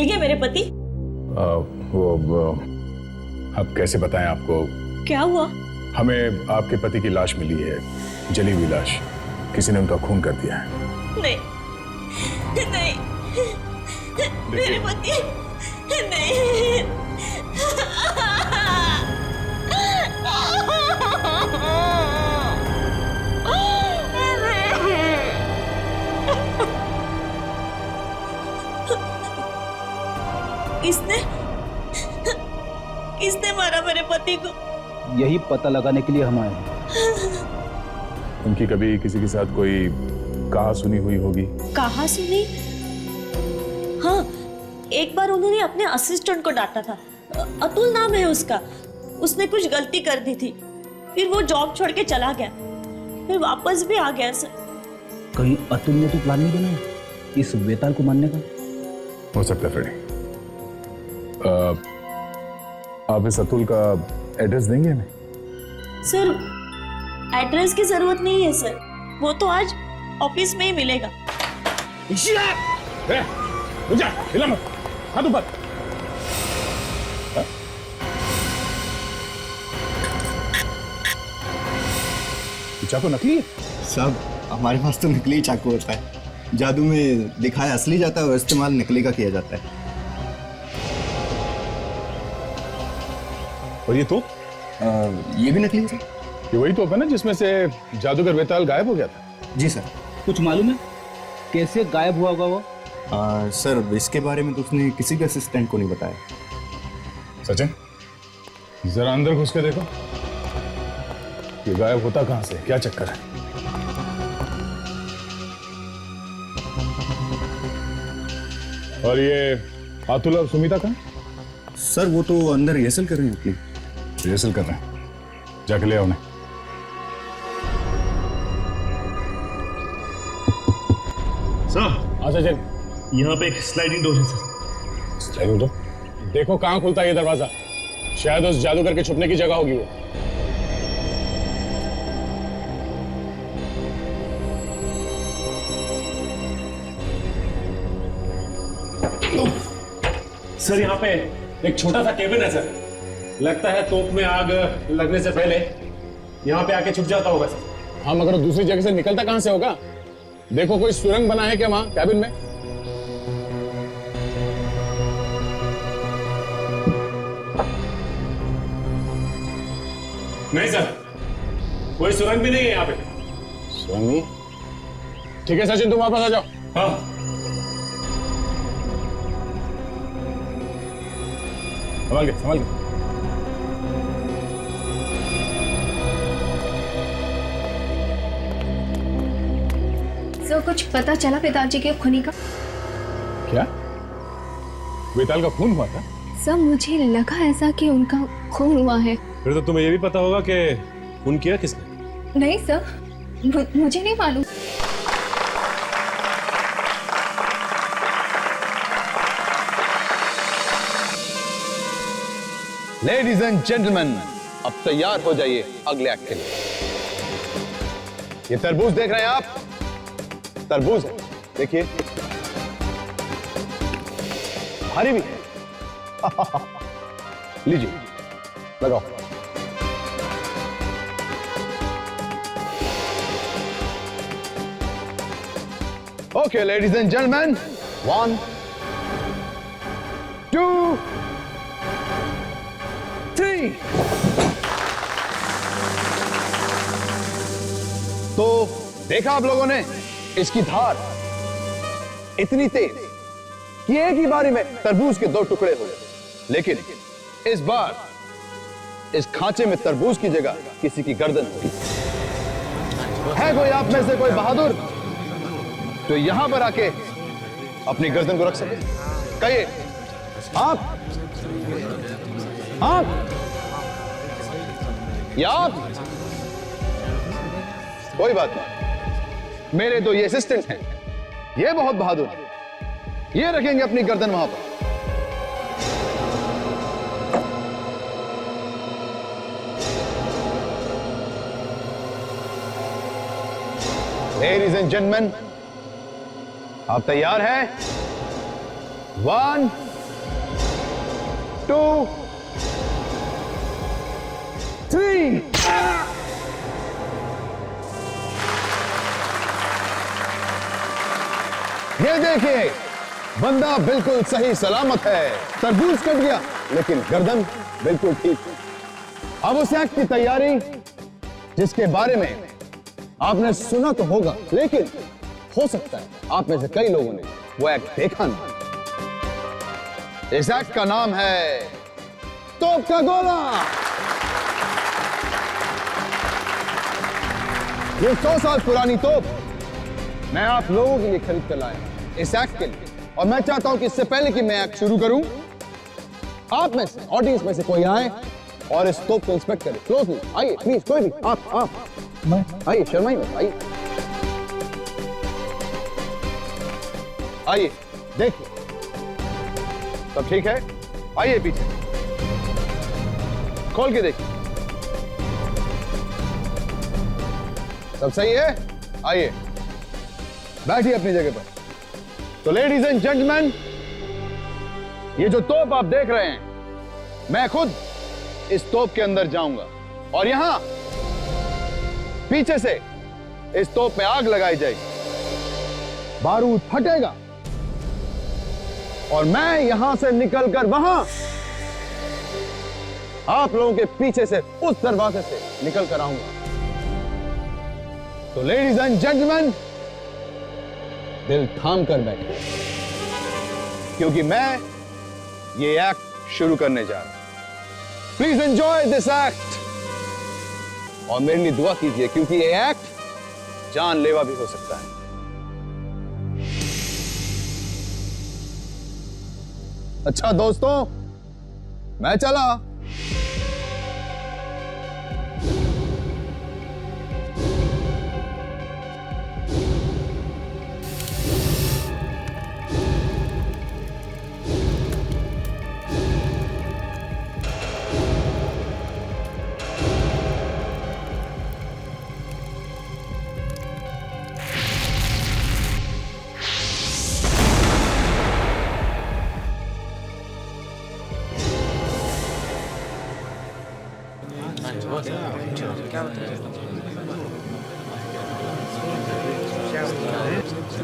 गए मेरे पति? वो अब कैसे बताएं आपको? क्या हुआ? हमें आपके पति की लाश मिली है, जली हुई लाश। किसी ने उनका खून कर दिया है। नहीं नहीं, मेरे पति नहीं। किसने मारा मेरे पति को? यही पता लगाने के लिए हम आए हैं। उनकी कभी किसी के साथ कोई कहा सुनी हुई होगी? कहा सुनी? हाँ, एक बार उन्होंने अपने असिस्टेंट को डांटा था। अतुल नाम है उसका। उसने कुछ गलती कर दी थी, फिर वो जॉब छोड़ के चला गया, फिर वापस भी आ गया सर। कहीं अतुल ने तो प्लान नहीं बनाया इस वेताल को मारने का? हो सकता है फ्रेडी। आप इस अतुल का एड्रेस देंगे हमें? सर, एड्रेस की जरूरत नहीं है सर, वो तो आज ऑफिस में ही मिलेगा। हिला मत, हाथ ऊपर। चाकू नकली है? साहब, हमारे पास तो नकली चाकू होता है। जादू में दिखाया असली जाता है और इस्तेमाल नकली का किया जाता है। और ये तो ये भी नकली है सर। ये वही तोप है ना जिसमें से जादूगर वेताल गायब हो गया था? जी सर। कुछ मालूम है कैसे गायब हुआ होगा वो? सर, इसके बारे में तो उसने किसी भी असिस्टेंट को नहीं बताया। सचिन, जरा अंदर घुस के देखो, ये गायब होता कहां से, क्या चक्कर है? और ये अतुल और सुमिता कहां? सर, वो तो अंदर रिहर्सल कर रहे हैं अपनी। रिहर्सल कर रहे हैं, जाके ले आओ उन्हें। सर, सचिन, यहाँ पे एक स्लाइडिंग डोर है सर। Sliding door? देखो कहां खुलता है ये दरवाजा। शायद उस जादूगर के छुपने की जगह होगी वो। सर, यहाँ पे एक छोटा सा केबिन है सर। लगता है तोप में आग लगने से पहले यहाँ पे आके छुप जाता होगा सर। हाँ, मगर दूसरी जगह से निकलता कहां से होगा? देखो कोई सुरंग बना है क्या वहां कैबिन में? नहीं सर, कोई सुरंग भी नहीं है यहाँ पे। सुरंग नहीं? ठीक है सचिन, तुम वापस आ जाओ। हाँ। संभाल के, संभाल के। सर, कुछ पता चला पिताजी के खूनी का? क्या? वेताल का खून हुआ था? सर, मुझे लगा ऐसा कि उनका खून हुआ है। फिर तो तुम्हें ये भी पता होगा कि खून किया किसने? नहीं सर, मुझे नहीं मालूम। लेडीज एंड जेंटलमैन, अब तैयार हो जाइए अगले एक्ट के लिए। ये तरबूज देख रहे हैं आप? तरबूज है, देखिए, भारी भी है। लीजिए, लगाओ। Okay ladies and gentleman, 1 2 3। तो देखा आप लोगों ने, इसकी धार इतनी तेज कि एक ही बारी में तरबूज के 2 टुकड़े हो गए। लेकिन इस बार इस खांचे में तरबूज की जगह किसी की गर्दन होगी। है कोई आप में से कोई बहादुर जो यहां पर आके अपनी गर्दन को रख सके? कहिए। आप? आप? या आप? कोई बात नहीं, मेरे तो ये असिस्टेंट हैं, ये बहुत बहादुर हैं, ये रखेंगे अपनी गर्दन वहां पर। लेडीज एंड जेंटलमैन, आप तैयार हैं? 1 2, 3। ये देखिए, बंदा बिल्कुल सही सलामत है। तरबूज कट गया लेकिन गर्दन बिल्कुल ठीक है। अब उस एक्ट की तैयारी जिसके बारे में आपने सुना तो होगा, लेकिन हो सकता है आप में से कई लोगों ने वो एक्ट देखा नहीं। इस एक्ट का नाम है तोप का गोला। ये 100 साल पुरानी तोप मैं आप लोगों के लिए खरीद कर लाया इस एक्ट के लिए, और मैं चाहता हूं कि इससे पहले कि मैं एक्ट शुरू करूं, आप में से, ऑडियंस में से कोई आए और इस तोप को इंस्पेक्ट करे क्लोजली। आइए प्लीज, कोई भी, आप आइए, शर्माइए मत, आइए आइए, देखिए सब ठीक है। आइए पीछे, खोल के देखिए, सब सही है। आइए बैठिए अपनी जगह पर। तो लेडीज एंड जेंटलमैन, ये जो तोप आप देख रहे हैं, मैं खुद इस तोप के अंदर जाऊंगा और यहां पीछे से इस तोप में आग लगाई जाएगी, बारूद फटेगा और मैं यहां से निकलकर वहां आप लोगों के पीछे से उस दरवाजे से निकल कर आऊंगा। तो लेडीज एंड जेंटलमैन, दिल थाम कर बैठे, क्योंकि मैं ये एक्ट शुरू करने जा रहा हूं। प्लीज एंजॉय दिस एक्ट और मेरे लिए दुआ कीजिए, क्योंकि ये एक्ट जानलेवा भी हो सकता है। अच्छा दोस्तों, मैं चला।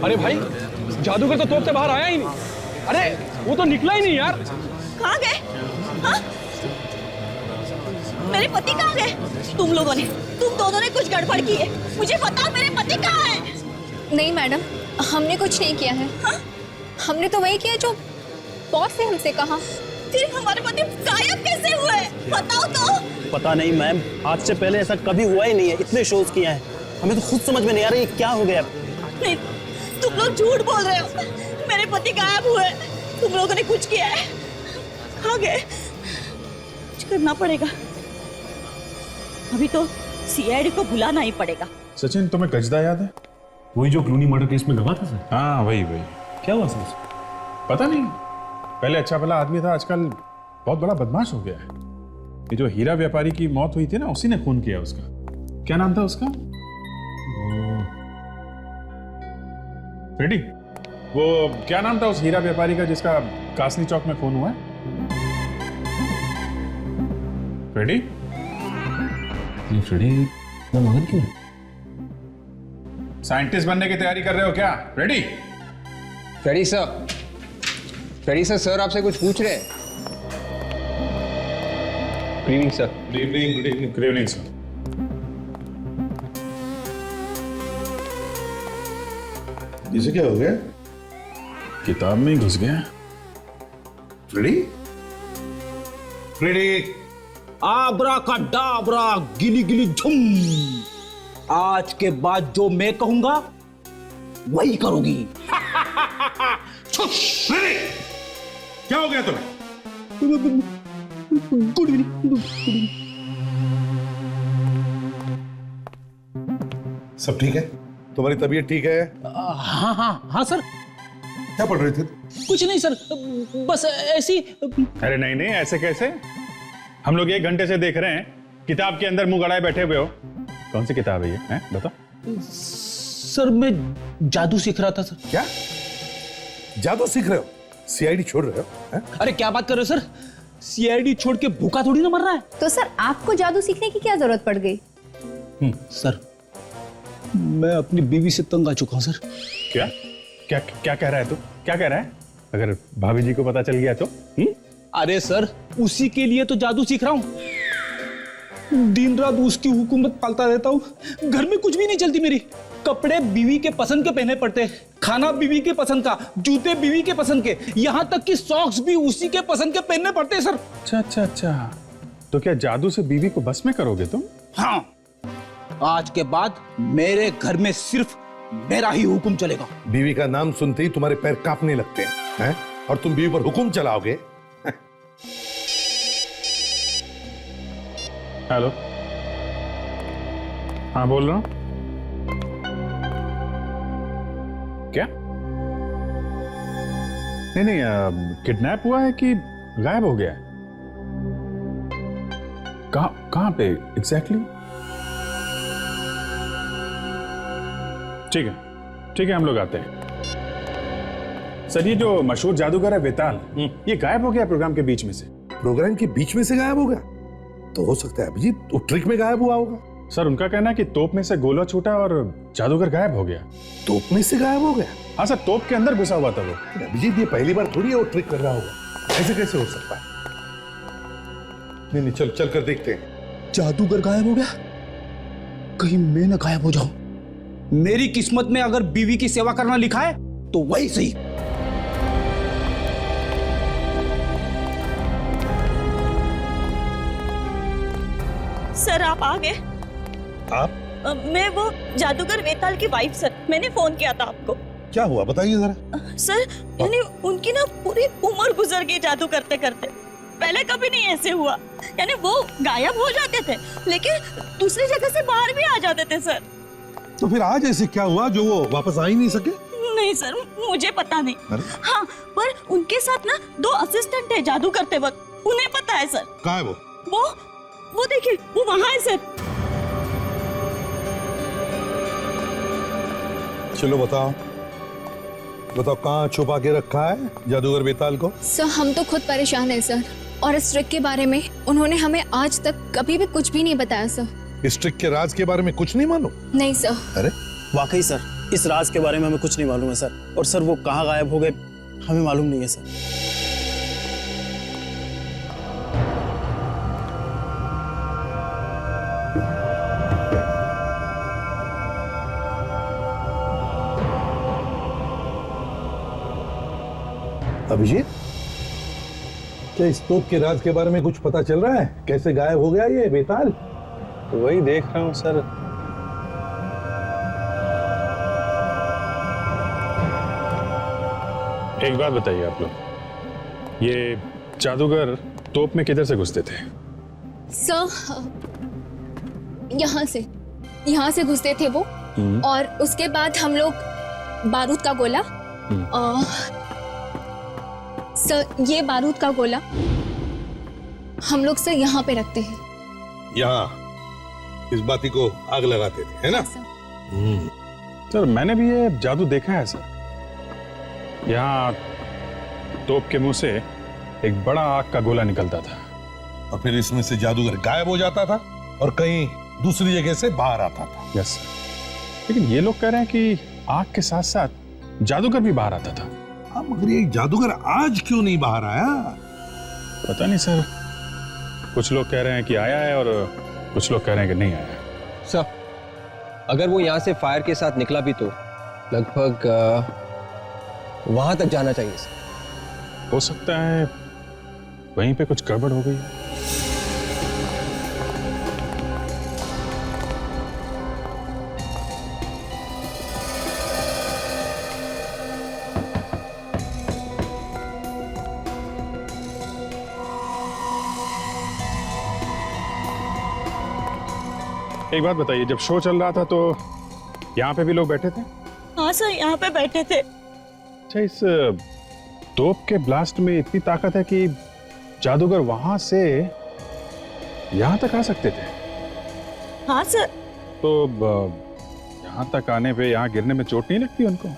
अरे भाई, जादूगर तो तोप से बाहर आया ही नहीं। अरे वो तो निकला ही नहीं यार। कहाँ गए? हाँ? मेरे पति कहाँ गए? तुम दोनों ने कुछ गड़बड़ की है। मुझे बताओ, मेरे पति कहाँ है? नहीं मैडम, हमने कुछ नहीं किया है। हाँ? हमने तो वही किया जो बॉस ने हमसे कहा। फिर हमारे पति गायब कैसे हुए? बताओ तो। पता नहीं मैम, आज से पहले ऐसा कभी हुआ ही नहीं है। इतने शोज किए हैं, हमें तो खुद समझ में नहीं आ रहा ये क्या हो गया। नहीं, तुम लोग झूठ बोल रहे हो। मेरे पति गायब हुए। तुम लोगों ने कुछ किया है। कहाँ गए? कुछ करना पड़ेगा। अभी तो सीआईडी को बुलाना ही पड़ेगा। सचिन, तुम्हें गजदा याद है? वही जो क्लूनी मर्डर केस में गवा था सर। हाँ वही। क्या हुआ सर? पता नहीं, पहले अच्छा भला आदमी था, आजकल बहुत बड़ा बदमाश हो गया है। ये जो हीरा व्यापारी की मौत हुई थी ना, उसी ने खून किया उसका। क्या नाम था उसका? फ्रेडी। वो क्या नाम था उस हीरा व्यापारी का जिसका कासनी चौक में खून हुआ है? फ्रेडी? ये फ्रेडी ना मगन क्यों? साइंटिस्ट बनने की तैयारी कर रहे हो क्या? फ्रेडी? फ्रेडी सर, सर आपसे कुछ पूछ रहे हैं। Good evening sir. Good evening sir. इसे क्या हो गया? किताब में ही घुस गया। फ्रेडी? फ्रेडी, आबरा का डाबरा, गिली गिली झुम। आज के बाद जो मैं कहूंगा वही करोगी। फ्रेडी, क्या हो गया तुम्हें? Good evening. सब ठीक है? तुम्हारी तबीयत ठीक है? हाँ सर। क्या पढ़ रहे थे? कुछ नहीं सर, बस ऐसी। अरे नहीं, ऐसे कैसे? हम लोग 1 घंटे से देख रहे हैं, किताब के अंदर मुंह गड़ाए बैठे हुए हो। कौन सी किताब है ये? हैं? बताओ। सर मैं जादू सीख रहा था सर। क्या जादू सीख रहे हो? सीआईडी छोड़ रहे हो? अरे क्या बात कर रहे हो सर? सीआईडी छोड़ के भूखा थोड़ी ना मर रहा है। तो सर आपको जादू सीखने की क्या जरूरत पड़ गई? सर मैं अपनी बीवी से तंग आ चुका हूं सर। क्या क्या क्या कह रहा है तू? क्या कह रहा है? अगर भाभी जी को पता चल गया तो? अरे सर उसी के लिए तो जादू सीख रहा हूं। दिन रात उसकी हुकूमत पालता रहता हूं। घर में कुछ भी नहीं चलती मेरी। कपड़े बीवी के पसंद के पहने पड़ते, खाना बीवी के पसंद का, जूते बीवी के पसंद के, यहाँ तक कि सॉक्स भी उसी के पसंद के पहनने पड़ते हैं सर। अच्छा अच्छा अच्छा, तो क्या जादू से बीवी को बस में करोगे तुम? हाँ, आज के बाद मेरे घर में सिर्फ मेरा ही हुक्म चलेगा। बीवी का नाम सुनते ही तुम्हारे पैर कांपने लगते हैं? और तुम बीवी पर हुक्म चलाओगे? हेलो, हाँ बोल रहा हूं। क्या? नहीं, किडनैप हुआ है कि गायब हो गया है? कहां पे एग्जैक्टली? ठीक है हम लोग आते हैं। सर ये जो मशहूर जादूगर है वेताल, ये गायब हो गया प्रोग्राम के बीच में से। प्रोग्राम के बीच में से गायब हो गया? तो हो सकता है अभिजीत वो ट्रिक में गायब हुआ होगा। सर उनका कहना है कि तोप में से गोला छूटा और जादूगर गायब हो गया। तोप में से गायब हो गया? हाँ सर, तोप के अंदर घुसा हुआ था वो। अभिजीत ये पहली बार थोड़ी है वो ट्रिक कर रहा होगा, ऐसे कैसे हो सकता है? नहीं चल चल कर देखते हैं। जादूगर गायब हो गया? कहीं मैं ना गायब हो जाऊं। मेरी किस्मत में अगर बीवी की सेवा करना लिखा है तो वही सही। सर आप आ गए? आप? मैं वो जादूगर वेताल की वाइफ सर, मैंने फोन किया था आपको। क्या हुआ बताइए जरा। सर यानी उनकी ना पूरी उम्र गुजर गई जादू करते करते। पहले कभी नहीं ऐसे हुआ। यानी वो गायब हो जाते थे लेकिन दूसरी जगह से बाहर भी आ जाते थे सर। तो फिर आज ऐसे क्या हुआ जो वो वापस आ ही नहीं सके? नहीं सर, मुझे पता नहीं। हाँ, पर उनके साथ ना 2 असिस्टेंट है जादू करते वक्त, उन्हें पता है सर। कहाँ है वो देखिए, वो वहां है सर। चलो बताओ कहाँ छुपा के रखा है जादूगर बेताल को? सर हम तो खुद परेशान हैं सर, और इस ट्रिक के बारे में उन्होंने हमें आज तक कभी भी कुछ भी नहीं बताया सर। इस ट्रिक के राज के बारे में कुछ नहीं मालूम? नहीं सर। अरे वाकई सर, इस राज के बारे में हमें कुछ नहीं मालूम है सर। और सर वो कहाँ गायब हो गए हमें मालूम नहीं है सर। अभिजीत, क्या इस तोप के राज के बारे में कुछ पता चल रहा है? कैसे गायब हो गया ये बेताल? वही देख रहा हूँ सर। एक बात बताइए आप लोग, ये जादूगर तोप में किधर से घुसते थे? सर यहाँ से घुसते थे वो, और उसके बाद हम लोग बारूद का गोला, सर ये बारूद का गोला हम लोग सर यहाँ पे रखते हैं। यहाँ इस बाती को आग लगाते थे, है ना? सर मैंने भी ये जादू देखा है सर। यहाँ तोप के मुंह से एक बड़ा आग का गोला निकलता था और फिर इसमें से जादूगर गायब हो जाता था और कहीं दूसरी जगह से बाहर आता था। यस सर, लेकिन ये लोग कह रहे हैं कि आग के साथ साथ जादूगर भी बाहर आता था। हाँ, मगर ये जादूगर आज क्यों नहीं बाहर आया? पता नहीं सर, कुछ लोग कह रहे हैं कि आया है और कुछ लोग कह रहे हैं कि नहीं आया। सर अगर वो यहाँ से फायर के साथ निकला भी तो लगभग वहां तक जाना चाहिए सर। हो सकता है वहीं पे कुछ गड़बड़ हो गई। एक बात बताइए, जब शो चल रहा था तो यहाँ पे भी लोग बैठे थे? हाँ सर, यहाँ पे बैठे थे। अच्छा, इस तोप के ब्लास्ट में इतनी ताकत है कि जादूगर वहां से यहाँ तक आ सकते थे? हाँ सर। तो यहाँ तक आने पे, यहाँ गिरने में चोट नहीं लगती उनको?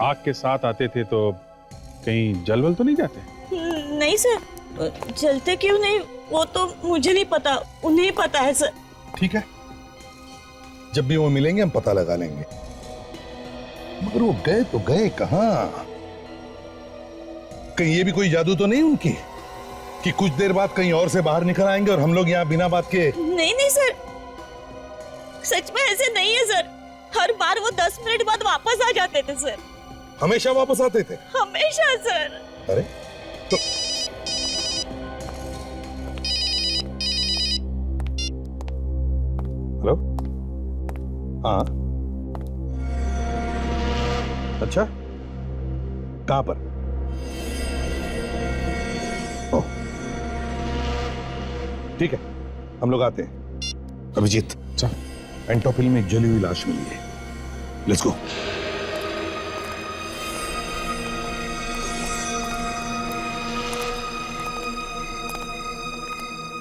आग के साथ आते थे तो कहीं जल वल तो नहीं जाते? नहीं सर, चलते क्यों नहीं वो तो मुझे नहीं पता, उन्हें पता है सर। ठीक है, जब भी वो मिलेंगे हम पता लगा लेंगे। मगर वो गए तो गए कहां? कहीं ये भी कोई जादू तो नहीं उनकी कि कुछ देर बाद कहीं और से बाहर निकल आएंगे और हम लोग यहाँ बिना बात के? नहीं नहीं सर, सच में ऐसे नहीं है सर। हर बार वो 10 मिनट बाद वापस आ जाते थे सर। हमेशा वापस आते थे? हमेशा सर। अरे तो हेलो, हाँ, अच्छा, कहां पर? ओह, ठीक है, हम लोग आते हैं। अभिजीत, एंटोपिल में एक जली हुई लाश मिली है, लेट्स गो।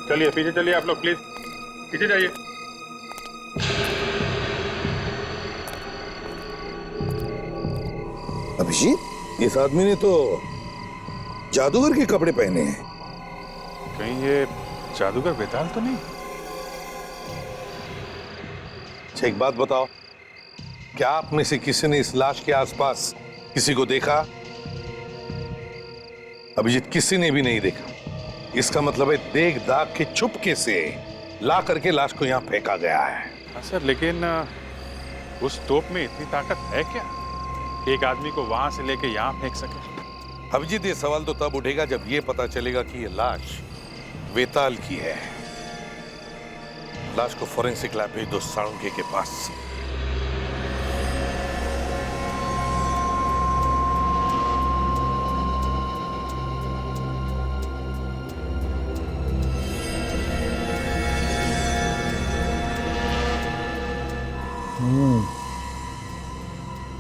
चलिए पीछे चलिए आप लोग, प्लीज पीछे जाइए। अभिजीत, इस आदमी ने तो जादूगर के कपड़े पहने हैं। कहीं ये जादूगर बेताल तो नहीं? अच्छा, एक बात बताओ, क्या आप में से किसी ने इस लाश के आसपास किसी को देखा? अभिजीत, किसी ने भी नहीं देखा। इसका मतलब है देख दाग के चुपके से ला करके लाश को यहां फेंका गया है। हाँ सर, लेकिन उस तोप में इतनी ताकत है क्या कि एक आदमी को वहां से लेके यहाँ फेंक सके? अभिजीत, ये सवाल तो तब उठेगा जब ये पता चलेगा कि ये लाश वेताल की है। लाश को फोरेंसिक लैब भेज दो साळुंखे के पास।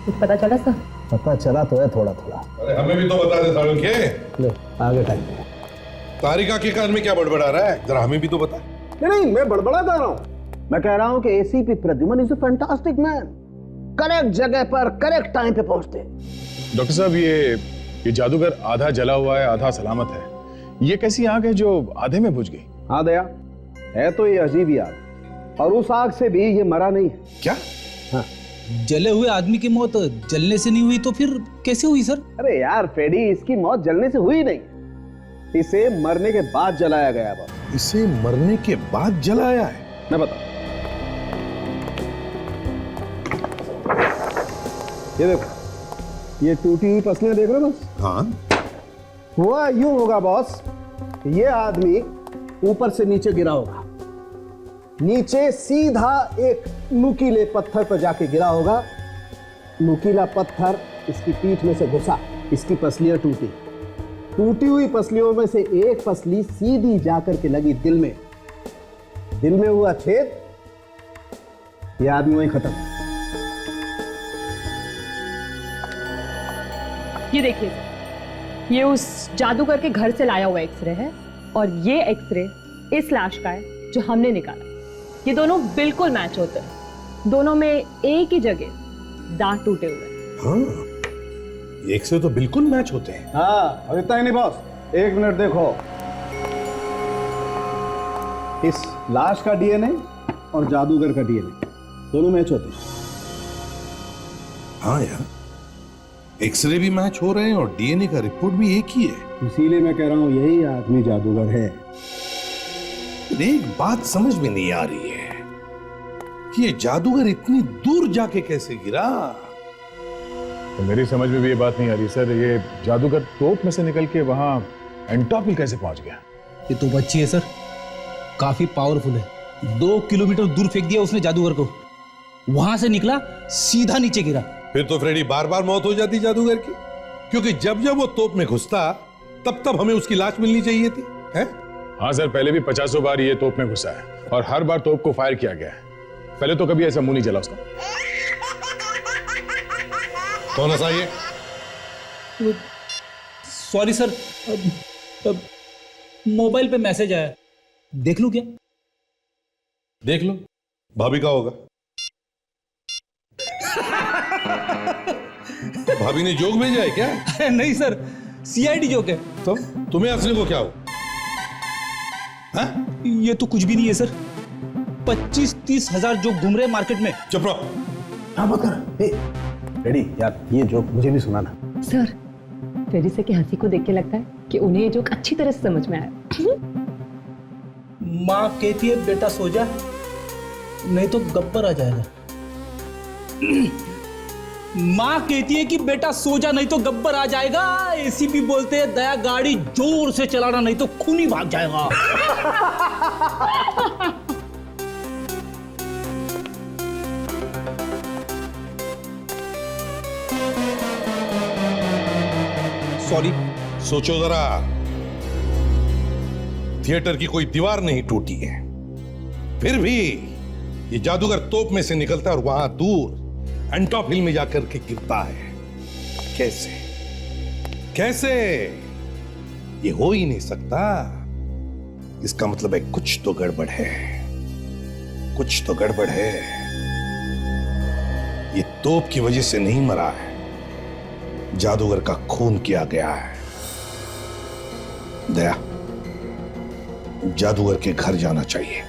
कुछ पता चला सर? पता चला तो है थोड़ा थोड़ा। अरे हमें भी तो बता दे साळुंखे। ले आगे टाइम। तारिका के कान में क्या बड़बड़ा रहा है, जरा हमें भी तो बता। नहीं, मैं बड़बड़ा कर रहा हूँ। मैं कह रहा हूँ कि ACP Pradyuman is a fantastic man. Correct जगह पर करेक्ट टाइम पे पहुंचते। डॉक्टर साहब, ये जादूगर आधा जला हुआ है आधा सलामत है। ये कैसी आग है जो आधे में बुझ गई? हाँ दया, है तो ये अजीब ही आग, और उस आग से भी ये मरा नहीं है। क्या? हाँ, जले हुए आदमी की मौत जलने से नहीं हुई तो फिर कैसे हुई सर? अरे यार फ्रेडी, इसकी मौत जलने से हुई नहीं, इसे मरने के बाद जलाया गया। बस इसे मरने के बाद जलाया है? मैं बता, ये देखो, ये टूटी हुई पसलियां देख रहे हो? बस हाँ, हुआ यूं होगा बॉस, ये आदमी ऊपर से नीचे गिरा होगा, नीचे सीधा एक नुकीले पत्थर पर जाके गिरा होगा, नुकीला पत्थर इसकी पीठ में से घुसा, इसकी पसलियां टूटी, टूटी हुई पसलियों में से एक पसली सीधी जाकर के लगी दिल में, दिल में हुआ छेद, ये आदमी वहीं खत्म। ये देखिए सर, ये उस जादूगर के घर से लाया हुआ एक्सरे है और ये एक्सरे इस लाश का है जो हमने निकाला। ये दोनों बिल्कुल मैच होते हैं, दोनों में एक ही जगह दांत टूटे हुए हैं। हाँ, एक से तो बिल्कुल मैच होते हैं। हाँ, अब इतना ही नहीं बॉस, एक मिनट देखो, इस लाश का डीएनए और जादूगर का डीएनए दोनों मैच होते हैं। हाँ यार, एक्सरे भी मैच हो रहे हैं और डीएनए का रिपोर्ट भी एक ही है। इसीलिए मैं कह रहा हूं यही आदमी जादूगर है। एक बात समझ में नहीं आ रही है कि ये जादूगर इतनी दूर जाके कैसे गिरा। तो मेरी समझ में भी ये बात नहीं आ रही सर, ये जादूगर तोप में से निकल के वहां एंटोपिल कैसे पहुंच गया? ये तो बच्ची है सर, काफी पावरफुल है। 2 किलोमीटर दूर फेंक दिया उसने जादूगर को, वहां से निकला सीधा नीचे गिरा। फिर तो फ्रेडी बार बार मौत हो जाती जादूगर की, क्योंकि जब जब वो तोप में घुसता तब तब हमें उसकी लाश मिलनी चाहिए थी, है? हाँ सर, पहले भी 50 बार ये तोप में घुसा है और हर बार तोप को फायर किया गया है। पहले तो कभी ऐसा मुंह नहीं जला उसका। कौन हंसा ये? सॉरी सर, मोबाइल पे मैसेज आया, देख लूं क्या? देख लो, भाभी का होगा। भाभी ने जोक भेजा है क्या? नहीं सर, सीआईडी जोक है। तो तुम्हें हंसने को क्या हो? ये तो कुछ भी नहीं है सर। 25-30 हजार जो घूम रहे मार्केट में। चुप रहो। हाँ मत कर। रेडी यार, ये जोक मुझे भी सुनाना। सर, फेरिसा की हंसी को देख के लगता है कि उन्हें ये जोक अच्छी तरह से समझ में आया। माँ कहती है बेटा सो जा, नहीं तो गब्बर आ जाएगा। माँ कहती है कि बेटा सो जा नहीं तो गब्बर आ जाएगा। एसीपी बोलते हैं दया गाड़ी जोर से चलाना नहीं तो खून ही भाग जाएगा। सॉरी। सोचो जरा, थिएटर की कोई दीवार नहीं टूटी है, फिर भी ये जादूगर तोप में से निकलता है और वहां दूर एंटॉप हिल में जाकर के गिरता है। कैसे कैसे? ये हो ही नहीं सकता। इसका मतलब है कुछ तो गड़बड़ है, कुछ तो गड़बड़ है। ये तोप की वजह से नहीं मरा है, जादूगर का खून किया गया है। दया, जादूगर के घर जाना चाहिए।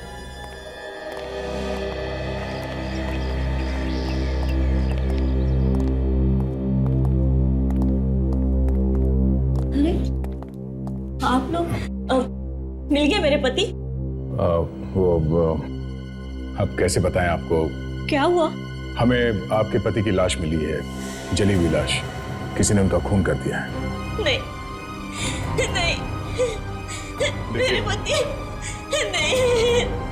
अरे आप लोग मिल गए मेरे पति? अब कैसे बताएं आपको? क्या हुआ? हमें आपके पति की लाश मिली है, जली हुई लाश। किसी ने उनका खून कर दिया है। नहीं नहीं, मेरे पति नहीं।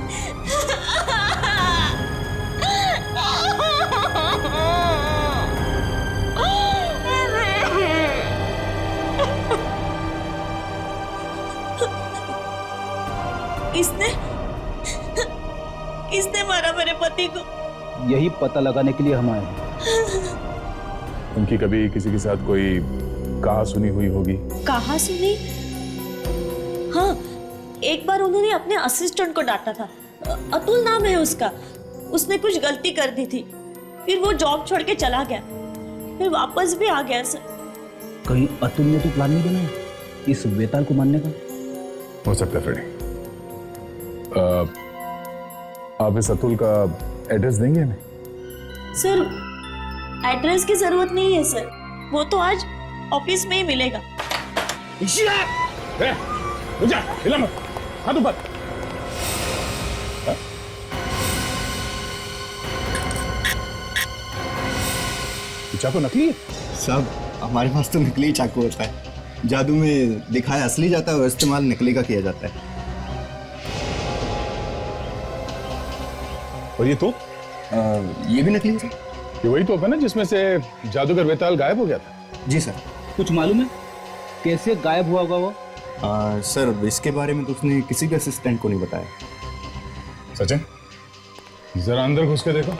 किसने मारा मेरे पति को? यही पता लगाने के लिए हम आए हैं। उनकी कभी किसी के साथ कोई कहा सुनी हुई होगी? कहा सुनी? हाँ, एक बार उन्होंने अपने असिस्टेंट को डांटा था। अतुल नाम है उसका। उसने कुछ गलती कर दी थी, फिर वो जॉब छोड़ के चला गया, फिर वापस भी आ गया सर। कहीं अतुल ने तो प्लान नहीं बनाया इस वेताल को मारने का? हो सकता है फ्रेडी। आप इस अतुल का एड्रेस देंगे हमें? सर, एड्रेस की जरूरत नहीं है सर, वो तो आज ऑफिस में ही मिलेगा। हिला मत, हाथ ऊपर। चाकू नकली है? सब हमारे पास तो नकली चाकू होता है। जादू में दिखाया असली जाता है और इस्तेमाल नकली का किया जाता है। और ये तो ये भी नकली है। ये वही तोप है ना जिसमें से जादूगर वेताल गायब हो गया था? जी सर। कुछ मालूम है कैसे गायब हुआ होगा वो? सर, इसके बारे में तो उसने किसी भी असिस्टेंट को नहीं बताया। सचिन, जरा अंदर घुस के देखो,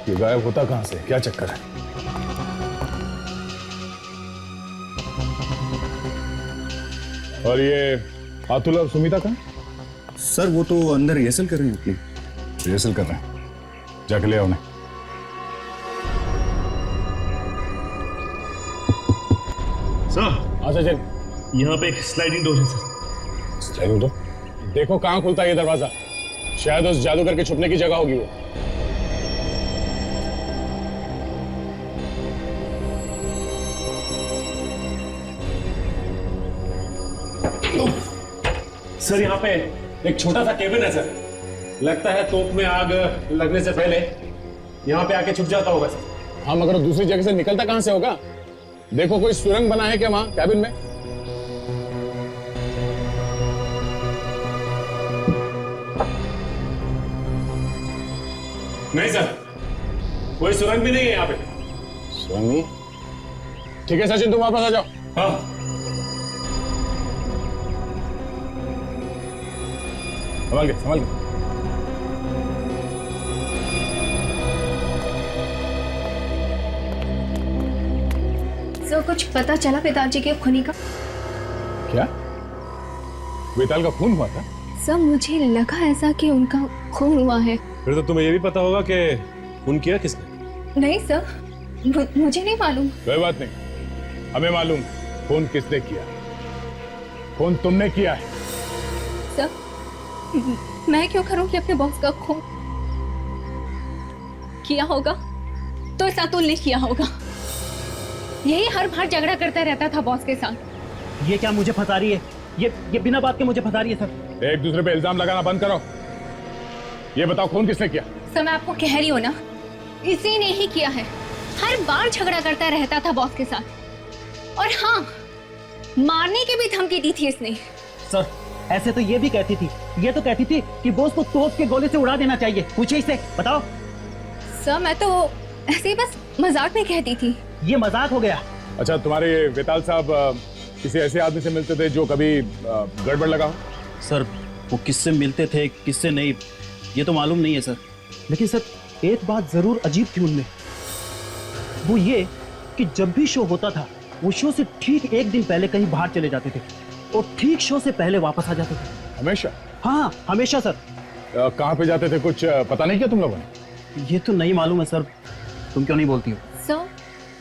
ये गायब होता कहां से, क्या चक्कर है? और ये अतुल और सुमिता कहां? सर, वो तो अंदर रिहर्सल कर रहे हैं अपनी। रिहर्सल कर रहे हैं? जाके ले आओ उन्हें। सर, हाँ सचिन, यहाँ पे एक स्लाइडिंग डोर है सर। Sliding door? देखो कहां खुलता है ये दरवाजा। शायद उस जादूगर के छुपने की जगह होगी वो। सर, यहाँ पे एक छोटा सा केबिन है सर। लगता है तोप में आग लगने से पहले यहाँ पे आके छुप जाता होगा सर। हाँ, मगर दूसरी जगह से निकलता कहां से होगा? देखो कोई सुरंग बना है क्या वहां कैबिन में? नहीं सर, कोई सुरंग भी नहीं है यहाँ पे। सुरंग नहीं? ठीक है सचिन, तुम वापस आ जाओ। हाँ। संभाल के, संभाल के। सर, कुछ पता चला पिताजी के खूनी का? क्या? वेताल का खून हुआ था? सर, मुझे लगा ऐसा कि उनका खून हुआ है। फिर तो तुम्हें ये भी पता होगा कि खून किया किसने? नहीं सर, मुझे नहीं मालूम। कोई बात नहीं, हमें मालूम खून किसने किया। खून तुमने किया है। सर, मैं क्यों करूंगी अपने बॉस का खून? किया होगा तो इस अतुल ने किया होगा। यही हर बार झगड़ा करता रहता था बॉस के साथ। ये क्या मुझे फंसा रही है? ये बिना बात के मुझे फंसा रही है सर। एक दूसरे पे इल्जाम लगाना बंद करो। ये बताओ खून किसने किया? सर, मैं आपको कह रही हूँ ना, इसी ने ही किया है। हर बार झगड़ा करता रहता था बॉस के साथ, और हाँ, मारने की भी धमकी दी थी इसने। सर, ऐसे तो ये भी कहती थी, ये तो कहती थी कि बॉस को तोप के गोले से उड़ा देना चाहिए। पूछिए इससे, बताओ। सर, मैं तो ऐसे ही बस मजाक में कहती थी। ये मजाक हो गया। अच्छा, तुम्हारे वेताल साहब किसी ऐसे आदमी से मिलते थे जो कभी गड़बड़ लगा हो? सर, वो किससे मिलते थे किससे नहीं, ये तो मालूम नहीं है सर। लेकिन सर, एक बात जरूर अजीब थी उनमें, वो ये कि जब भी शो होता था वो शो से ठीक एक दिन पहले कहीं बाहर चले जाते थे और ठीक शो से पहले वापस आ जाते थे। हमेशा? हाँ, हमेशा सर। कहाँ पे जाते थे कुछ पता नहीं किया तुम लोगों ने? ये तो नहीं मालूम है सर। तुम क्यों नहीं बोलती हो? सर,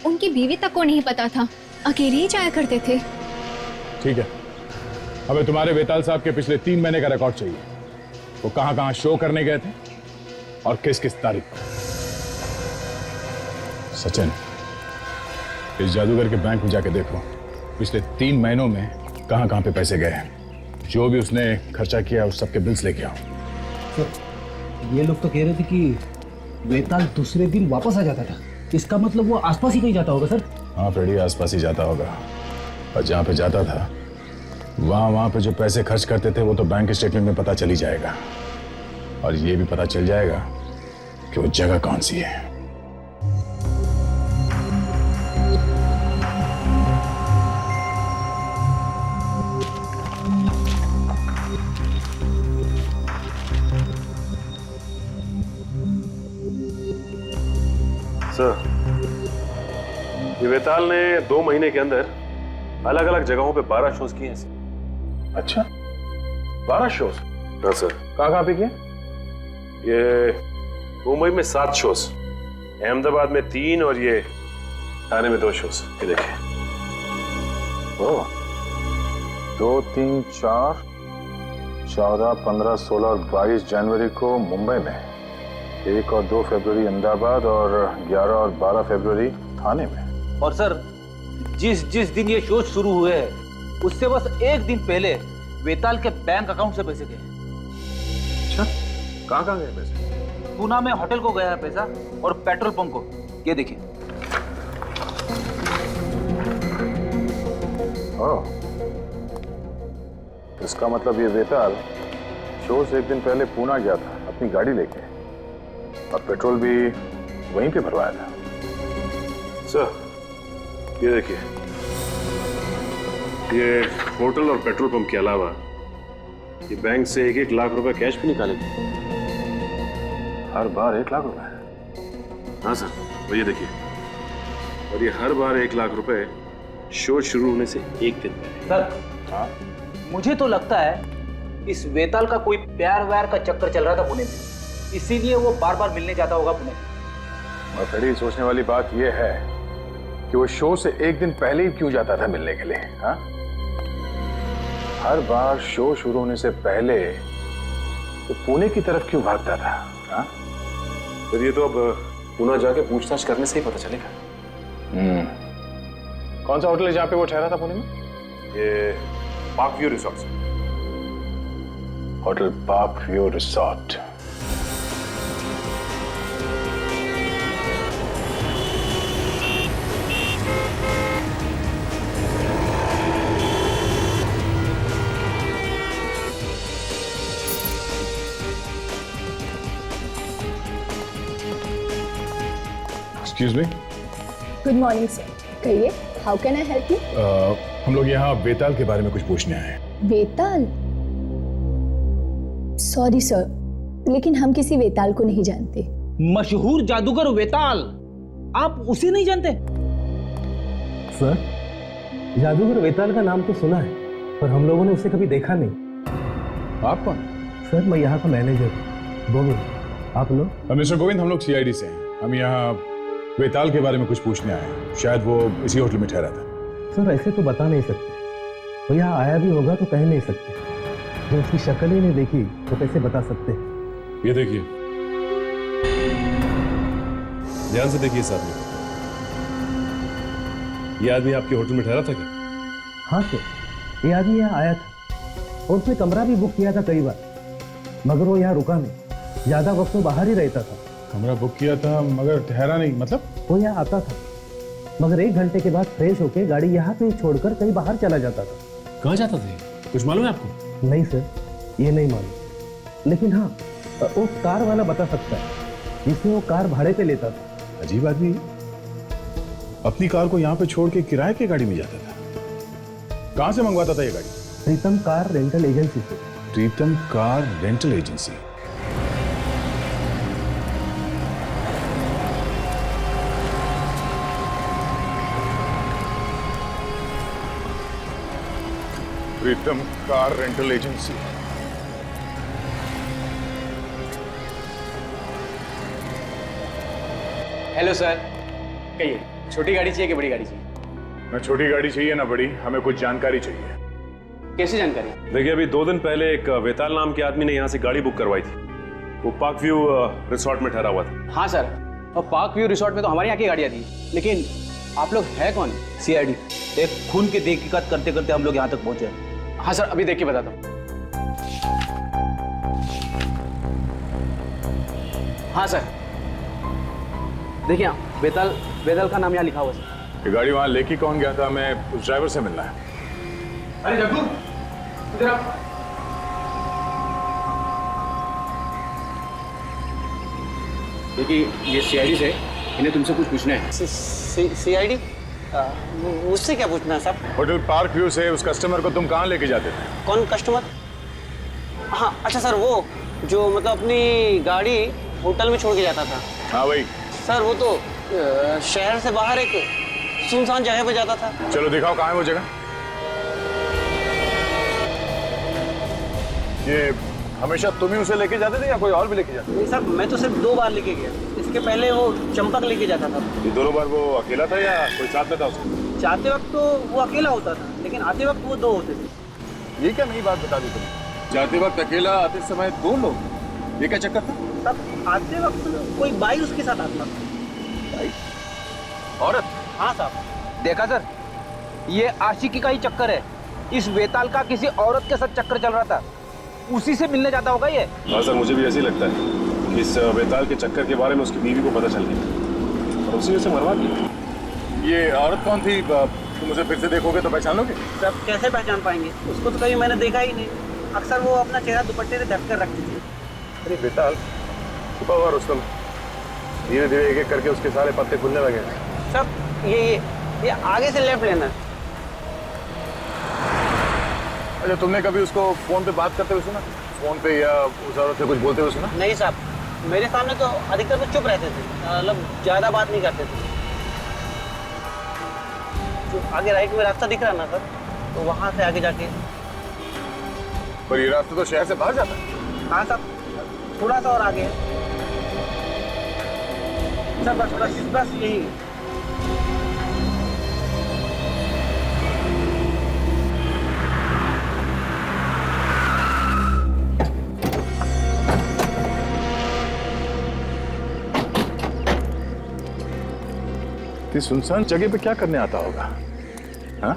उनकी बीवी तक को नहीं पता था, अकेले ही जाया करते थे। ठीक है, हमें तुम्हारे वेताल साहब के पिछले 3 महीने का रिकॉर्ड चाहिए। वो कहाँ कहाँ शो करने गए थे और किस किस तारीख पर। सचिन, इस जादूगर के बैंक में जाके देखो पिछले 3 महीनों में कहाँ कहाँ पे पैसे गए हैं। जो भी उसने खर्चा किया उस सबके बिल्स लेके आओ। सर, ये लोग तो कह रहे थे कि वेताल दूसरे दिन वापस आ जाता था। इसका मतलब वो आसपास ही कहीं जाता होगा सर। हाँ फ्रेडी, आसपास ही जाता होगा, और जहाँ पे जाता था वहाँ पे जो पैसे खर्च करते थे वो तो बैंक के स्टेटमेंट में पता चल ही जाएगा, और ये भी पता चल जाएगा कि वो जगह कौन सी है। सर, ये वेताल ने 2 महीने के अंदर अलग अलग जगहों पे 12 शोज किए हैं। अच्छा, 12 शोज? हाँ सर। कहाँ पे किए? ये मुंबई में 7 शोज, अहमदाबाद में 3 और ये ठाणे में 2 शोज। ये देखिए। 2, 3, 4, 14, 15, 16 और 22 जनवरी को मुंबई में, 1 और 2 फरवरी अहमदाबाद, और 11 और 12 फरवरी ठाणे में। और सर, जिस दिन ये शो शुरू हुए हैं उससे बस एक दिन पहले वेताल के बैंक अकाउंट से पैसे गए। अच्छा, कहाँ गए पैसे? पूना में होटल को गया है पैसा, और पेट्रोल पंप को। ये देखिए। ओह, इसका मतलब ये वेताल शो से एक दिन पहले पूना गया था अपनी गाड़ी लेके, और पेट्रोल भी वहीं पे भरवाया था। सर, ये देखिए, ये होटल और पेट्रोल पंप के अलावा ये बैंक से 1-1 लाख रुपए कैश भी निकाले थे। हर बार 1 लाख रुपए? हाँ सर, और ये देखिए, और ये हर बार 1 लाख रुपए शो शुरू होने से एक दिन पहले। सर, हाँ, मुझे तो लगता है इस वेताल का कोई प्यार व्यार का चक्कर चल रहा था पुणे में, इसीलिए वो बार बार मिलने जाता होगा पुणे। और फिर सोचने वाली बात यह है कि वो शो से एक दिन पहले ही क्यों जाता था मिलने के लिए? हाँ, हर बार शो शुरू होने से पहले तो पुणे की तरफ क्यों भागता था? हाँ, फिर ये तो अब पुणे जाके पूछताछ करने से ही पता चलेगा। कौन सा होटल है जहाँ पे वो ठहरा था पुणे में? ये Park View Resort. Hotel Park View Resort. Excuse me. Good morning sir, कहिए, how can I help you? हम लोग यहाँ वेताल के बारे में कुछ पूछने आए हैं। वेताल? सॉरी सर, लेकिन हम किसी वेताल को नहीं जानते। मशहूर जादूगर वेताल, आप उसे नहीं जानते? सर, जादूगर वेताल का नाम तो सुना है, पर हम लोगों ने उसे कभी देखा नहीं। आप कौन? सर, मैं यहाँ का मैनेजर हूँ, गोविंद। आप लोग? मिस्टर गोविंद, हम लोग सीआईडी से हैं। हम यहाँ वेताल के बारे में कुछ पूछने आए हैं। शायद वो इसी होटल में ठहरा था। सर, ऐसे तो बता नहीं सकते, वो यहाँ आया भी होगा तो कह नहीं सकते। जो उसकी शक्ल ही नहीं देखी तो कैसे बता सकते? ये देखिए, ध्यान से देखिए इस आदमी को। ये आदमी आपके होटल में ठहरा था क्या? हाँ सर, ये आदमी यहाँ आया था और उसने कमरा भी बुक किया था कई बार, मगर वो यहाँ रुका नहीं, ज्यादा वक्त तो बाहर ही रहता था। कमरा बुक किया था मगर ठहरा नहीं, मतलब? वो यहाँ आता था मगर 1 घंटे के बाद फ्रेश होके गाड़ी यहाँ पे छोड़कर कहीं बाहर चला जाता था। कहाँ जाता था? कुछ मालूम है आपको? नहीं सर, ये नहीं मालूम, लेकिन हाँ वो कार वाला बता सकता है जिसमें वो कार भाड़े पे लेता था। अजीब आदमी, अपनी कार को यहाँ पे छोड़ के किराए की गाड़ी में जाता था। कहाँ से मंगवाता था ये गाड़ी? प्रीतम कार रेंटल एजेंसी से। Pritam car rental agency. Pritam car rental agency. Hello sir, कहिए छोटी गाड़ी चाहिए कि बड़ी गाड़ी चाहिए? ना छोटी गाड़ी चाहिए ना बड़ी, हमें कुछ जानकारी चाहिए। कैसी जानकारी? देखिए, अभी 2 दिन पहले एक वेताल नाम के आदमी ने यहाँ से गाड़ी बुक करवाई थी। वो पार्क व्यू रिसोर्ट में ठहरा हुआ था। हाँ सर, और पार्क व्यू रिसोर्ट में तो हमारे यहाँ की गाड़ियाँ थी, लेकिन आप लोग है कौन? सीआईडी। एक खून की तहकीकात करते करते हम लोग यहाँ तक पहुंचे। हाँ सर, अभी देख के बताता हूँ। हाँ सर, देखिए वेताल का नाम यहाँ लिखा हुआ है। ये गाड़ी वहां लेके कौन गया था? हमें उस ड्राइवर से मिलना है। अरे जग्गू, इधर आ। देखिए, ये सीआईडी से इन्हें तुमसे कुछ पूछना है। सीआईडी? मुझसे क्या पूछना है साहब? होटल पार्क व्यू से उस कस्टमर को तुम कहाँ लेके जाते थे? कौन कस्टमर? हाँ अच्छा सर, वो जो मतलब अपनी गाड़ी होटल में छोड़ के जाता था। हाँ भाई सर, वो तो शहर से बाहर एक सुनसान जगह पे जाता था। चलो दिखाओ कहाँ है वो जगह। ये हमेशा तुम ही उसे लेके जाते थे या कोई और भी लेके जाते? नहीं सर, मैं तो सिर्फ 2 बार लेके गया। इसके पहले वो चंपक लेके जाता था। ये दोनों बार वो अकेला था या कोई साथ में था उसके? जाते वक्त तो वो अकेला होता था, लेकिन आते वक्त वो 2 होते थे। ये क्या नई बात बता दी तुमने? जाते वक्त अकेला, आते समय 2 लोग, ये क्या चक्कर था? तब आते वक्त कोई बाई उसके साथ आता था। औरत? हाँ साहब। देखा सर, ये आशिकी का ही चक्कर है। इस वेताल का किसी औरत के साथ चक्कर चल रहा था, उसी से मिलने जाता होगा ये। हाँ सर, मुझे भी ऐसे ही लगता है कि इस वेताल के चक्कर के बारे में उसकी बीवी को पता चल गया और उसी से मरवा दिया। ये औरत कौन थी? तुम उसे फिर से देखोगे तो पहचान लोगे? तब कैसे पहचान पाएंगे? उसको तो कभी मैंने देखा ही नहीं। अक्सर वो अपना चेहरा दुपट्टे से ढक कर रखती थी। अरे वेताल छुपा हुआ रुस्तम, धीरे धीरे एक एक करके उसके सारे पत्ते खुलने लगे। सब ये आगे से लेफ्ट लेना। अच्छा, तुमने कभी उसको फोन पे बात करते हुए सुना? फोन पे या उस औरत से कुछ बोलते हुए सुना? नहीं साहब, मेरे सामने तो अधिकतर तो चुप रहते थे, मतलब ज्यादा बात नहीं करते थे। जो आगे राइट में रास्ता दिख रहा ना सर, तो वहां से आगे जाके। पर ये रास्ता तो शहर से बाहर जाता है। हाँ साहब, थोड़ा सा और आगे है सर। बस यही। इस सुनसान जगह पे क्या करने आता होगा? हाँ,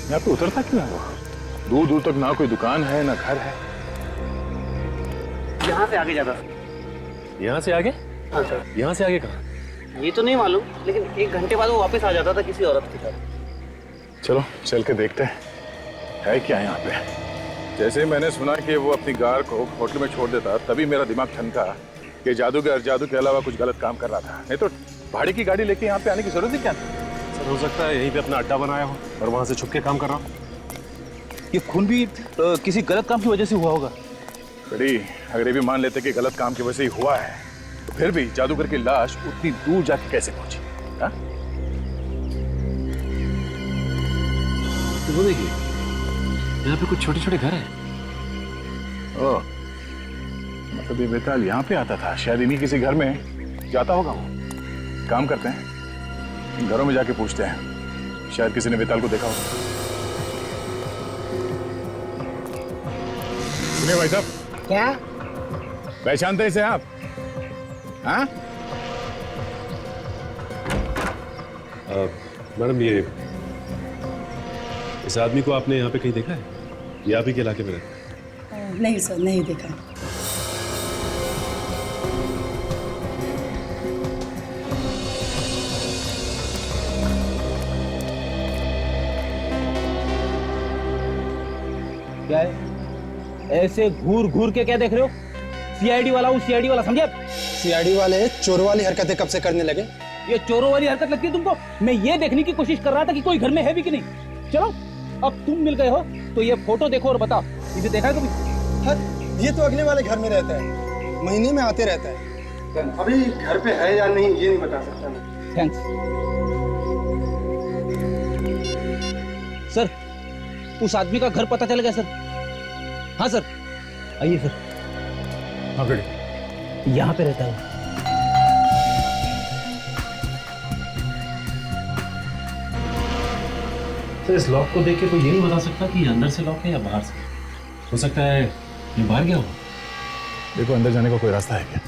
यहाँ पे उतरता क्यों है वो? दूर दूर तक ना कोई दुकान है ना घर है। यहाँ से आगे जाता था। यहाँ से आगे? हाँ सर। यहाँ से आगे कहाँ? ये तो नहीं मालूम, लेकिन 1 घंटे बाद वो वापस आ जाता था किसी औरत के साथ। चलो चल के देखते हैं है क्या यहाँ पे। जैसे ही मैंने सुना कि वो अपनी कार को होटल में छोड़ देता, तभी मेरा दिमाग ठनका कि जादू के अलावा कुछ गलत काम कर रहा था। नहीं तो भाड़े की गाड़ी लेके यहाँ पे आने की जरूरत ही क्या थी? सर, हो सकता है यहीं पे अपना अड्डा बनाया हो और वहां से छुप के काम कर रहा हो। ये खून भी किसी गलत काम की वजह से हुआ होगा। बड़ी, अगर ये भी मान लेते कि गलत काम की वजह से ही हुआ है, तो फिर भी जादूगर की लाश उतनी दूर जाके कैसे पहुंची? हाँ? तो वो देखिए, यहाँ पे कुछ छोटे छोटे घर हैं। ओह, मतलब ये वेताल यहाँ पे आता था, शायद इन्हीं किसी घर में जाता होगा वो। काम करते हैं, घरों में जाके पूछते हैं, शायद किसी ने वेताल को देखा होगा। सुनिए भाई साहब। क्या? पहचानते इसे आप? हाँ? मैडम, ये इस आदमी को आपने यहाँ पे कहीं देखा है? ये आप ही के इलाके में रहता है? नहीं सर, नहीं देखा। क्या है? ऐसे घूर घूर के क्या देख रहे हो? सीआईडी वाला हूँ, सीआईडी वाला, समझे? सीआईडी वाले चोर वाली हरकतें कब से करने लगे? ये चोरों वाली हरकत लगती है तुमको? मैं ये देखने की कोशिश कर रहा था कि कोई घर में है भी कि नहीं। चलो, अब तुम मिल गए हो तो ये फोटो देखो और बताओ, इसे देखा है कभी? ये तो अगले वाले घर में रहता है, महीने में आते रहता है। अभी घर पे है या नहीं ये नहीं बता सकता मैं। Thanks sir. उस आदमी का घर पता चल गया सर। हाँ सर, आइए सर। हाँ बेटे, यहाँ पे रहता है। तो इस लॉक को देख के कोई ये नहीं बता सकता कि ये अंदर से लॉक है या बाहर से। हो सकता है ये बाहर गया हो। देखो अंदर जाने का कोई रास्ता है क्या?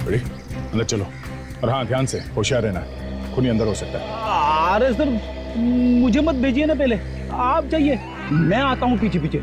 बड़ी, अंदर चलो। और हाँ, ध्यान से, होशियार रहना, खूनी अंदर हो सकता है। अरे सर, मुझे मत भेजिए ना, पहले आप जाइए, मैं आता हूँ पीछे पीछे।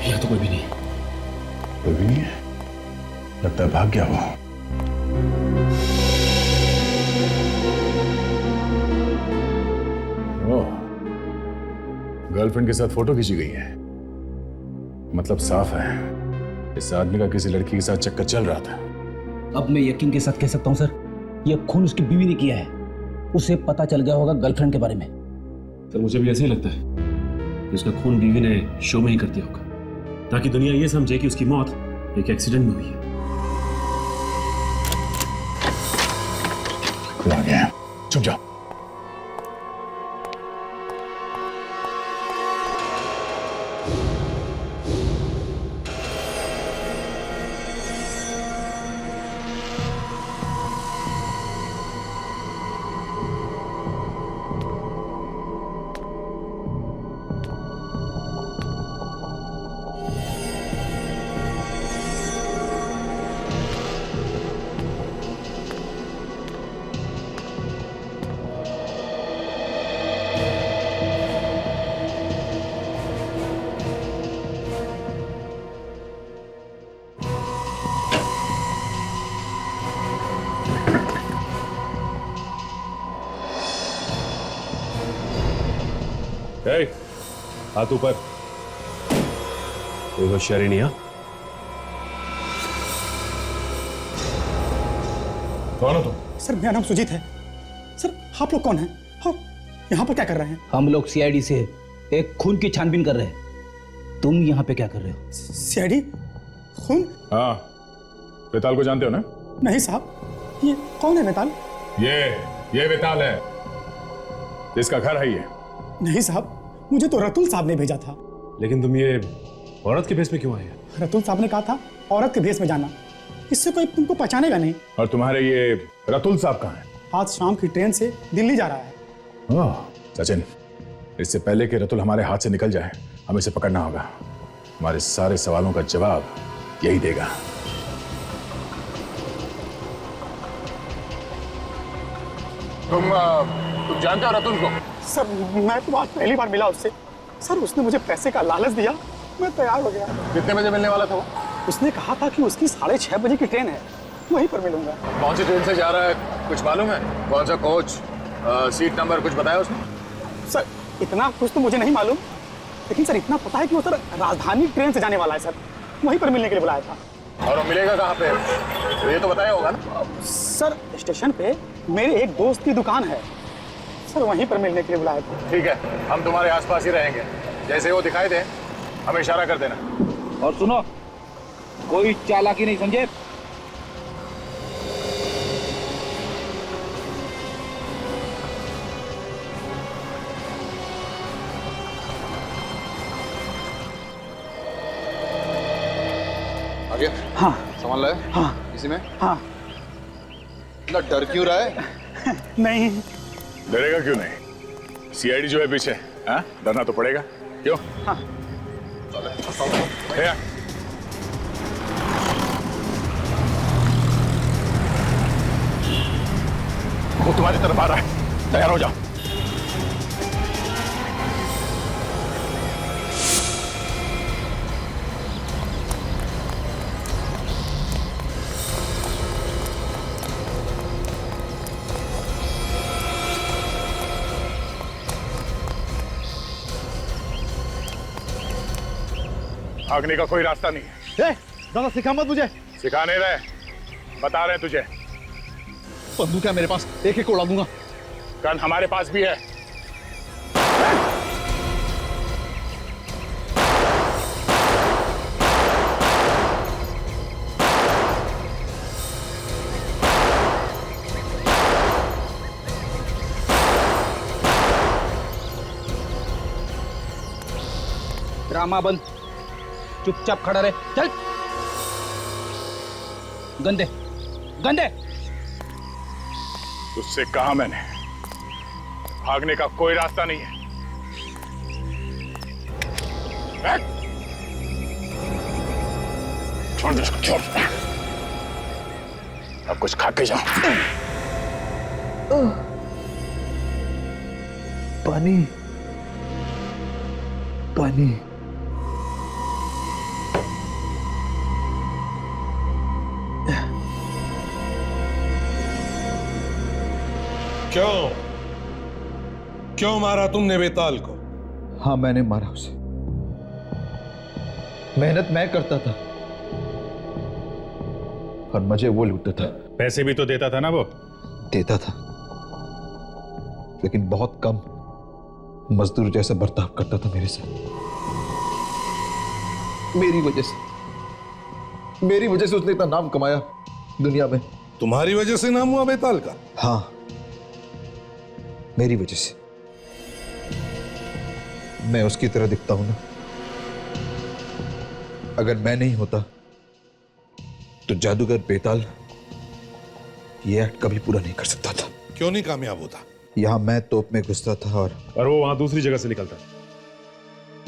यहाँ तो कोई भी नहीं। कोई भी नहीं है? लगता है भाग गया वो। ओह, गर्लफ्रेंड के साथ फोटो खींची गई है। मतलब साफ है, इस आदमी का किसी लड़की के साथ चक्कर चल रहा था। अब मैं यकीन के साथ कह सकता हूँ सर, यह खून उसकी बीवी ने किया है। उसे पता चल गया होगा गर्लफ्रेंड के बारे में। सर, मुझे भी ऐसे ही लगता है कि उसका खून बीवी ने शो में ही कर दिया होगा, ताकि दुनिया ये समझे कि उसकी मौत एक एक्सीडेंट में हुई है। कोई आ गया है, चुप जाओ। हाथ ऊपर। कोई होशियारी नहीं है। कौन हो तुम? सर, मेरा नाम सुजीत है। सर, आप लोग कौन हैं? हाँ, यहाँ पर क्या कर रहे हैं? हम लोग सीआईडी से एक खून की छानबीन कर रहे हैं। तुम यहाँ पे क्या कर रहे हो? सीआईडी? खून? हाँ, वेताल को जानते हो ना? नहीं साहब। ये कौन है वेताल? ये वेताल है, इसका घर है ये। नहीं साहब, मुझे तो रतुल साहब ने भेजा था। लेकिन तुम ये औरत के भेष में क्यों आए? रतुल साहब ने कहा था औरत के भेष में जाना, इससे कोई तुमको पहचानेगा नहीं। और तुम्हारे ये रतुल साहब कहाँ हैं? आज शाम की ट्रेन से दिल्ली जा रहा है। ओह, सचिन, इससे पहले कि रतुल हमारे हाथ से निकल जाए, हमें इसे पकड़ना होगा। हमारे सारे सवालों का जवाब यही देगा। तुम जानते हो रतुल को? सर, मैं तो आज पहली बार मिला उससे। सर, उसने मुझे पैसे का लालच दिया, मैं तैयार हो गया। कितने बजे मिलने वाला था वो? उसने कहा था कि उसकी 6:30 बजे की ट्रेन है, वहीं पर मिलूंगा। कौन सी ट्रेन से जा रहा है कुछ मालूम है? कौन सा कोच, सीट नंबर कुछ बताया उसने? सर, इतना कुछ तो मुझे नहीं मालूम, लेकिन सर इतना पता है कि वो सर राजधानी ट्रेन से जाने वाला है सर, वहीं पर मिलने के लिए बुलाया था। और वो मिलेगा कहाँ पे? तो ये तो बताया होगा ना? सर स्टेशन पे मेरे एक दोस्त की दुकान है सर, वहीं पर मिलने के लिए बुलाया था। ठीक है, हम तुम्हारे आसपास ही रहेंगे। जैसे वो दिखाई दे हमें इशारा कर देना। और सुनो, कोई चालाकी नहीं, समझे? आ गया? हाँ। सामान लाया? हाँ। इसी में? हाँ। इतना डर क्यों रहा है? नहीं। डरेगा क्यों नहीं? सीआईडी जो है पीछे, हाँ? डरना तो पड़ेगा। क्यों? हाँ। है? वो तुम्हारी तरफ आ रहा है, तैयार हो जाओ। भागने का कोई रास्ता नहीं है। दादा सिखा मत मुझे। सिखा नहीं रहे, बता रहे तुझे। बंदूक है मेरे पास, एक एक उड़ा दूंगा। गन हमारे पास भी है। ड्रामा बंद, चुपचाप खड़ा रहे। चल, गंदे गंदे। तुझसे कहा मैंने, भागने का कोई रास्ता नहीं है। छोड़ दे इसको, छोड़। अब कुछ खा के जाओ। पानी पानी। क्यों क्यों मारा तुमने बेताल को? हाँ, मैंने मारा उसे। मेहनत मैं करता था और मुझे वो लूटता था। पैसे भी तो देता था ना वो? देता था, लेकिन बहुत कम। मजदूर जैसा बर्ताव करता था मेरे साथ। मेरी वजह से उसने इतना नाम कमाया दुनिया में। तुम्हारी वजह से नाम हुआ बेताल का? हाँ, मेरी वजह से। मैं उसकी तरह दिखता हूं ना। अगर मैं नहीं होता तो जादूगर बेताल ये एक्ट कभी पूरा नहीं कर सकता था। क्यों नहीं कामयाब होता? यहां मैं तोप में घुसता था और वो वहां दूसरी जगह से निकलता।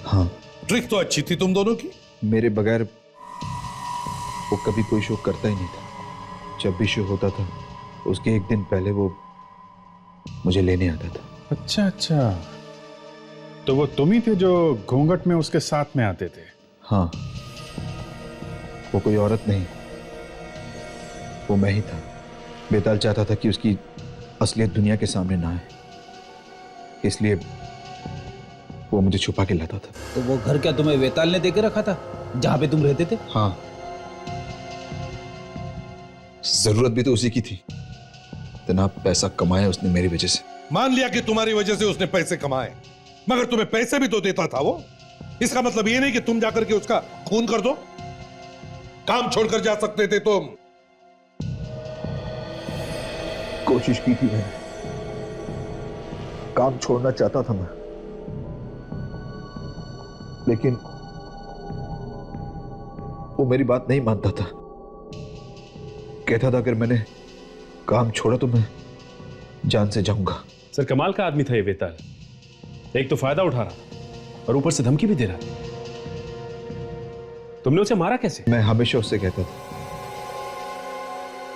हाँ, ट्रिक तो अच्छी थी तुम दोनों की। मेरे बगैर वो कभी कोई शो करता ही नहीं था। जब भी शो होता था उसके एक दिन पहले वो मुझे लेने आता था। अच्छा अच्छा, तो वो तुम ही थे जो घूंघट में उसके साथ में आते थे? हाँ, वो कोई औरत नहीं, वो मैं ही था। बेताल चाहता था कि उसकी असलियत दुनिया के सामने ना आए, इसलिए वो मुझे छुपा के लाता था। तो वो घर क्या तुम्हें बेताल ने देके रखा था जहां पे तुम रहते थे? हाँ, जरूरत भी तो उसी की थी। इतना पैसा कमाया उसने मेरी वजह से। मान लिया कि तुम्हारी वजह से उसने पैसे कमाए, मगर तुम्हें पैसे भी तो देता था वो। इसका मतलब ये नहीं कि तुम जाकर के उसका खून कर दो। काम छोड़कर जा सकते थे तुम। कोशिश की थी मैंने, काम छोड़ना चाहता था मैं, लेकिन वो मेरी बात नहीं मानता था। कहता था अगर मैंने काम छोड़ा तो मैं जान से जाऊंगा। सर, कमाल का आदमी था ये बेताल। एक तो फायदा उठा रहा और ऊपर से धमकी भी दे रहा। तुमने उसे मारा कैसे? मैं हमेशा उससे कहता था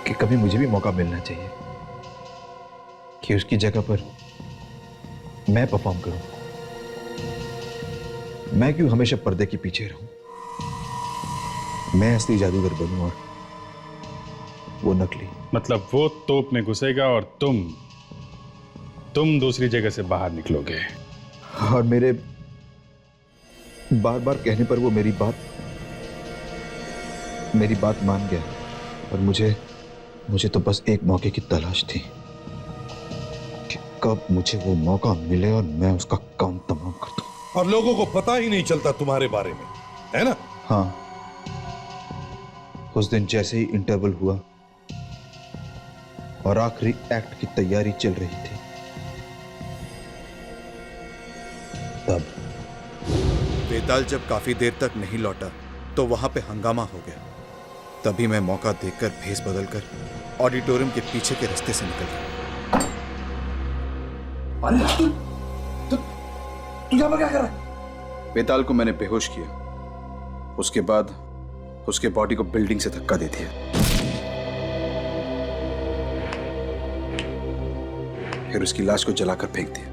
कि कभी मुझे भी मौका मिलना चाहिए कि उसकी जगह पर मैं परफॉर्म करूं। मैं क्यों हमेशा पर्दे के पीछे रहूं? मैं असली जादूगर बनूं और वो नकली। मतलब वो तोप में घुसेगा और तुम दूसरी जगह से बाहर निकलोगे। और मेरे बार बार कहने पर वो मेरी बात मान गया और मुझे मुझे तो बस एक मौके की तलाश थी कि कब मुझे वो मौका मिले और मैं उसका काम तमाम कर दूं। और लोगों को पता ही नहीं चलता तुम्हारे बारे में, है ना? हाँ, उस दिन जैसे ही इंटरवल हुआ और आखिरी एक्ट की तैयारी चल रही थी, तब बेताल जब काफी देर तक नहीं लौटा तो वहां पे हंगामा हो गया। तभी मैं मौका देखकर भेस बदलकर ऑडिटोरियम के पीछे के रास्ते से निकल गया। अरे तू यहाँ पर क्या कर रहा है? बेताल को मैंने बेहोश किया, उसके बाद उसके बॉडी को बिल्डिंग से धक्का दे दिया, फिर उसकी लाश को जलाकर फेंक दिया।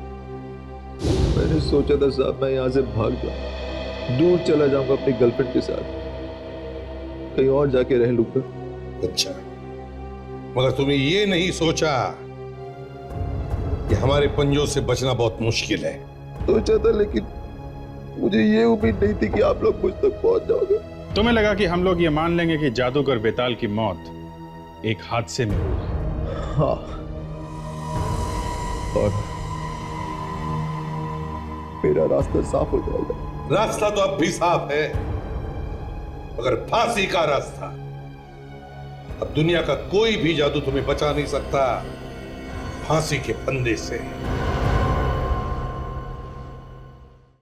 मैंने सोचा था साहब मैं यहाँ से भाग जाऊं, दूर चला जाऊंगा अपनी गर्लफ्रेंड के साथ, कहीं और जाके रह लूंगा। अच्छा, मगर तुमने ये नहीं सोचा कि हमारे पंजों से बचना बहुत मुश्किल है? सोचा था, लेकिन मुझे ये उम्मीद नहीं थी कि आप लोग मुझ तक पहुंच जाओगे। तुम्हें लगा कि हम लोग ये मान लेंगे कि जादूगर बेताल की मौत एक हादसे में हुई? हाँ, और मेरा रास्ता साफ हो जाएगा। रास्ता तो अब भी साफ है, मगर फांसी का रास्ता। अब दुनिया का कोई भी जादू तुम्हें बचा नहीं सकता फांसी के फंदे से।